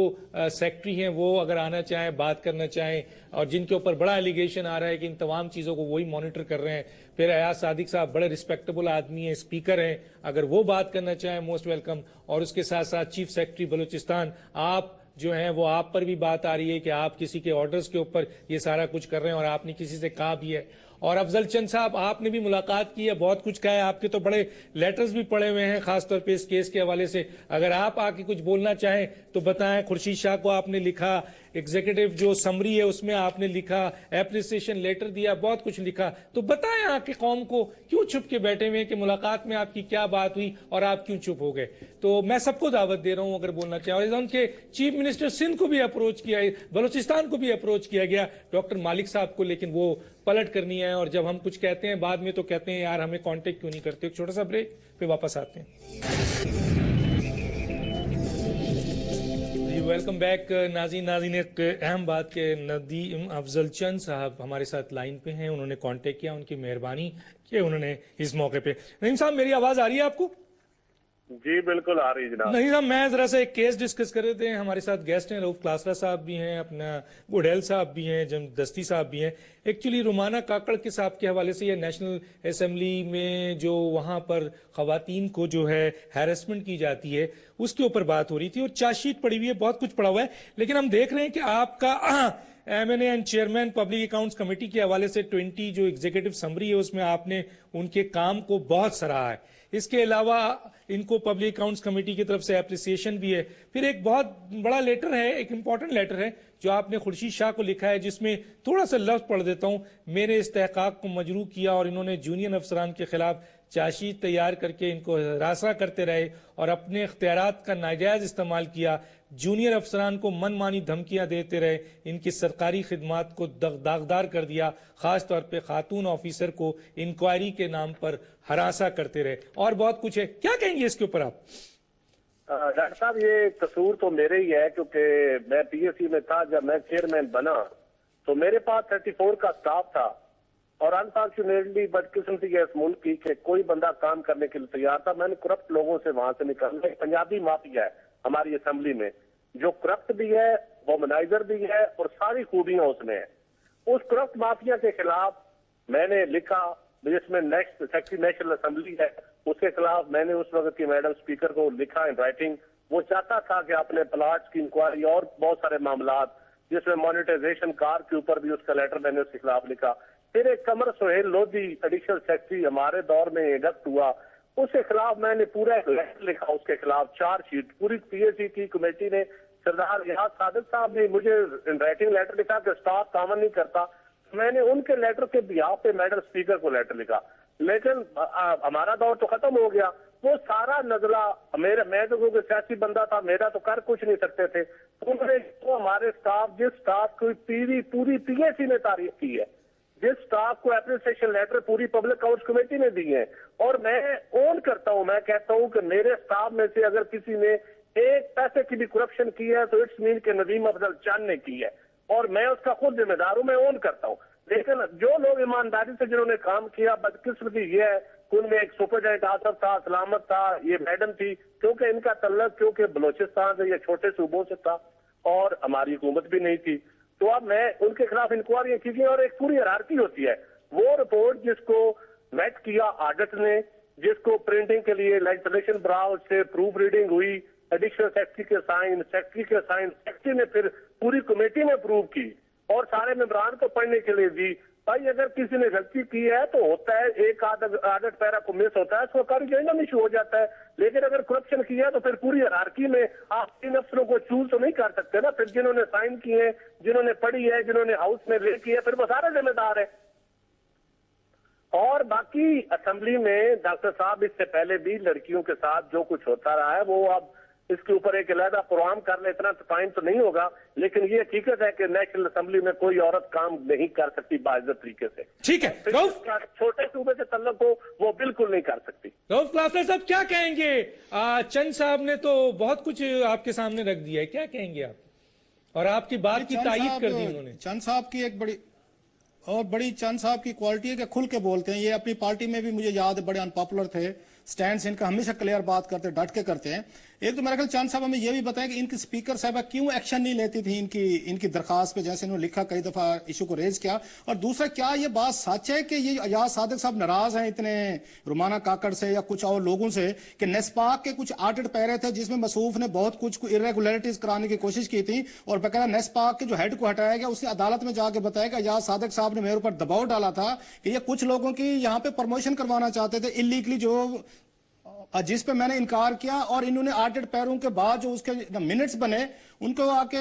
S1: سیکٹری ہیں وہ اگر آنا چاہیں، بات کرنا چاہیں، اور جن کے اوپر بڑا ایلیگیشن آ رہا ہے کہ ان تمام چیزوں کو وہی مانیٹر کر رہے ہیں، پھر ایاز صادق صاحب بڑے ریسپیکٹیبل آدمی ہیں، اسپیکر ہیں، اگر وہ بات کرنا چاہیں موسٹ ویلکم۔ اور اس کے ساتھ ساتھ چیف سیکرٹری بلوچستان، آپ جو ہیں وہ آپ پر بھی بات آ رہی ہے کہ آپ کسی کے آرڈرز کے اوپر یہ سارا کچھ کر رہے ہیں، اور آپ نے کسی سے کہا بھی ہے۔ اور افضل چند صاحب آپ نے بھی ملاقات کی ہے، بہت کچھ کہا ہے، آپ کے تو بڑے لیٹرز بھی پڑے ہوئے ہیں خاص طور پہ اس کیس کے حوالے سے، اگر آپ آ کے کچھ بولنا چاہیں تو بتائیں۔ خورشید شاہ کو آپ نے لکھا، ایگزیکٹو جو سمری ہے اس میں آپ نے لکھا، اپریسیشن لیٹر دیا، بہت کچھ لکھا، تو بتائیں آ کے قوم کو کیوں چھپ کے بیٹھے ہوئے کہ ملاقات میں آپ کی کیا بات ہوئی اور آپ کیوں چپ ہو گئے۔ تو میں سب کو دعوت دے رہا ہوں اگر بولنا چاہیں، اور ان کے چیف منسٹر سندھ کو بھی اپروچ کیا ہے، بلوچستان کو بھی اپروچ کیا گیا، ڈاکٹر مالک صاحب کو، لیکن وہ پلٹ کرنی ہے، اور جب ہم کچھ کہتے ہیں بعد میں تو کہتے ہیں یار ہمیں کانٹیکٹ کیوں نہیں کرتے۔ ایک چھوٹا سا بریک پھر واپس آتے ہیں۔ ویلکم بیک ناظرین، ایک اہم بات کہ ندیم افضل چند صاحب ہمارے ساتھ لائن پہ ہیں، انہوں نے کانٹیکٹ کیا، ان کی مہربانی کہ انہوں نے اس موقع پہ۔ ندیم صاحب میری آواز آ رہی ہے آپ کو؟
S5: جی بالکل آ رہی جناب۔
S1: نہیں صاحب میں ذرا سا ایک کیس ڈسکس کر رہے تھے، ہمارے ساتھ گیسٹ ہیں، رؤف کلاسرا صاحب بھی ہیں، اپنا بوڈھیل صاحب بھی ہیں، دستی صاحب بھی ہیں۔ ایکچولی رومانہ کاکڑ کے صاحب کے حوالے سے یہ نیشنل اسمبلی میں جو وہاں پر خواتین کو جو ہے ہیرسمنٹ کی جاتی ہے اس کے اوپر بات ہو رہی تھی، اور چارج شیٹ پڑی ہوئی ہے، بہت کچھ پڑا ہوا ہے، لیکن ہم دیکھ رہے ہیں کہ آپ کا M N A and chairman public accounts committee کے حوالے سے 20 جو ایگزیکٹو سمری ہے اس میں آپ نے ان کے کام کو بہت سراہا ہے۔ اس کے علاوہ ان کو پبلک اکاؤنٹس کمیٹی کی طرف سے اپریسیشن بھی ہے۔ پھر ایک بہت بڑا لیٹر ہے، ایک امپورٹنٹ لیٹر ہے جو آپ نے خورشید شاہ کو لکھا ہے، جس میں تھوڑا سا لفظ پڑھ دیتا ہوں، میرے استحقاق کو مجروح کیا اور انہوں نے جونین افسران کے خلاف چاشی تیار کر کے ان کو ہراساں کرتے رہے اور اپنے اختیارات کا ناجائز استعمال کیا، جونیئر افسران کو من مانی دھمکیاں دیتے رہے، ان کی سرکاری خدمات کو داغدار کر دیا، خاص طور پہ خاتون آفیسر کو انکوائری کے نام پر ہراساں کرتے رہے، اور بہت کچھ ہے. کیا کہیں گے اس کے اوپر آپ؟
S5: ڈاکٹر صاحب یہ قصور تو میرے ہی ہے، کیونکہ میں پی ایس سی میں تھا جب میں چیئرمین بنا تو میرے پاس 34 کا سٹاف تھا، اور انفارچونیٹلی بدقسمتی ہے اس ملک کی کہ کوئی بندہ کام کرنے کے لیے تیار تھا. میں نے کرپٹ لوگوں سے وہاں سے نکالنا. ایک پنجابی مافیا ہے ہماری اسمبلی میں جو کرپٹ بھی ہے، وومنائزر بھی ہے، اور ساری خوبیاں اس میں ہیں. اس کرپٹ مافیا کے خلاف میں نے لکھا، جس میں نیکسٹ سیکرٹری نیشنل اسمبلی ہے، اس کے خلاف میں نے اس وقت کی میڈم اسپیکر کو لکھا ان رائٹنگ. وہ چاہتا تھا کہ اپنے پلاٹس کی انکوائری اور بہت سارے معاملات، جس میں مانیٹائزیشن کار کے اوپر بھی اس کا لیٹر میں نے اس کے خلاف لکھا. پھر ایک قمر سہیل لودھی ایڈیشنل سیکرٹری ہمارے دور میں انڈکٹ ہوا، اس کے خلاف میں نے پورا ایک لیٹر لکھا، اس کے خلاف چارج شیٹ. پوری پی ایس سی کی کمیٹی نے، سردار ریاض صادق صاحب نے مجھے رائٹنگ لیٹر لکھا کہ اسٹاف کامن نہیں کرتا. میں نے ان کے لیٹر کے بیہاف پہ میڈم اسپیکر کو لیٹر لکھا. لیکن ہمارا دور تو ختم ہو گیا. وہ سارا نزلہ میں تو کیونکہ سیاسی بندہ تھا، میرا تو کر کچھ نہیں سکتے تھے. انہوں نے ہمارے اسٹاف، جس اسٹاف کو پوری پی ایس سی نے تعریف کی ہے، جس اسٹاف کو اپریسیشن لیٹر پوری پبلک اکاؤنٹس کمیٹی نے دی ہے، اور میں اون کرتا ہوں، میں کہتا ہوں کہ میرے اسٹاف میں سے اگر کسی نے ایک پیسے کی بھی کرپشن کی ہے تو اٹس مین کہ ندیم افضل چاند نے کی ہے، اور میں اس کا خود ذمہ دار ہوں، میں اون کرتا ہوں. لیکن جو لوگ ایمانداری سے جنہوں نے کام کیا، بدقسمتی یہ ہے کہ ان میں ایک سپرڈینٹ آصف تھا، سلامت تھا، یہ میڈم تھی، کیونکہ ان کا تعلق کیونکہ بلوچستان سے یا چھوٹے صوبوں سے تھا اور ہماری حکومت بھی نہیں تھی. تو اب میں ان کے خلاف انکوائریاں کی گئی، اور ایک پوری ہیرارکی ہوتی ہے. وہ رپورٹ جس کو میٹ کیا آڈٹ نے، جس کو پرنٹنگ کے لیے لیجسلیشن براؤز سے پروف ریڈنگ ہوئی، ایڈیشنل سیکرٹری کے سائن، سیکرٹری نے پھر پوری کمیٹی نے اپروو کی اور سارے ممبران کو پڑھنے کے لیے دی. بھائی اگر کسی نے غلطی کی ہے تو ہوتا ہے، ایک آڈٹ پیرا کو مس ہوتا ہے، اس کو کارریجنڈم ایشو ہو جاتا ہے. لیکن اگر کرپشن کیا ہے تو پھر پوری ہیرارکی میں آپ 3 افسروں کو چوز تو نہیں کر سکتے نا. پھر جنہوں نے سائن کیے ہیں، جنہوں نے پڑھی ہے، جنہوں نے ہاؤس میں لے کی ہے، پھر وہ سارے ذمہ دار ہیں. اور باقی اسمبلی میں ڈاکٹر صاحب اس سے پہلے بھی لڑکیوں کے ساتھ جو کچھ ہوتا رہا ہے، وہ اب اس کے اوپر ایک علیحدہ پروگرام کر لے، اتنا ٹائم تو نہیں ہوگا. لیکن یہ حقیقت ہے کہ نیشنل اسمبلی میں کوئی عورت کام نہیں کر سکتی باعزت طریقے سے.
S1: ٹھیک ہے،
S5: چھوٹے صوبے سے تعلق ہو وہ بالکل نہیں کر سکتی.
S1: رؤف کلاسر صاحب کیا کہیں گے؟ چند صاحب نے تو بہت کچھ آپ کے سامنے رکھ دیا ہے، کیا کہیں گے آپ؟ اور آپ کی بات کی تائید کر دی انہوں نے.
S2: چند صاحب کی ایک بڑی چند صاحب کی کوالٹی ہے کہ کھل کے بولتے ہیں. یہ اپنی پارٹی میں بھی مجھے یاد ہے بڑے ان پاپولر تھے، سٹینڈز ان کا ہمیشہ کلیئر بات کرتے، ڈٹ کے کرتے ہیں. ایک تو میرا خیال چند صاحب ہمیں یہ بھی بتائیں کہ ان کی اسپیکر صاحبہ کیوں ایکشن نہیں لیتی تھی ان کی درخواست پہ، جیسے انہوں نے لکھا کئی دفعہ ایشو کو ریز کیا. اور دوسرا، کیا یہ بات سچ ہے کہ یہ ایاز صادق صاحب ناراض ہیں اتنے رومانہ کاکڑ سے یا کچھ اور لوگوں سے کہ نیسپاک کے کچھ آڈٹ پیرے تھے جس میں مصروف نے بہت کچھ ارریگولیرٹیز کرانے کی کوشش کی تھی، اور باقاعدہ نیسپاک کے جو ہیڈ کو ہٹایا گیا، اس نے عدالت میں جا کے بتایا کہ ایاز صادق صاحب نے میرے اوپر دباؤ ڈالا تھا کہ یہ کچھ لوگوں کی یہاں پہ پروموشن کروانا چاہتے تھے انلیگلی، جس پہ میں نے انکار کیا. اور انہوں نے آڈٹ پیروں کے بعد جو اس کے منٹس بنے ان کو آ کے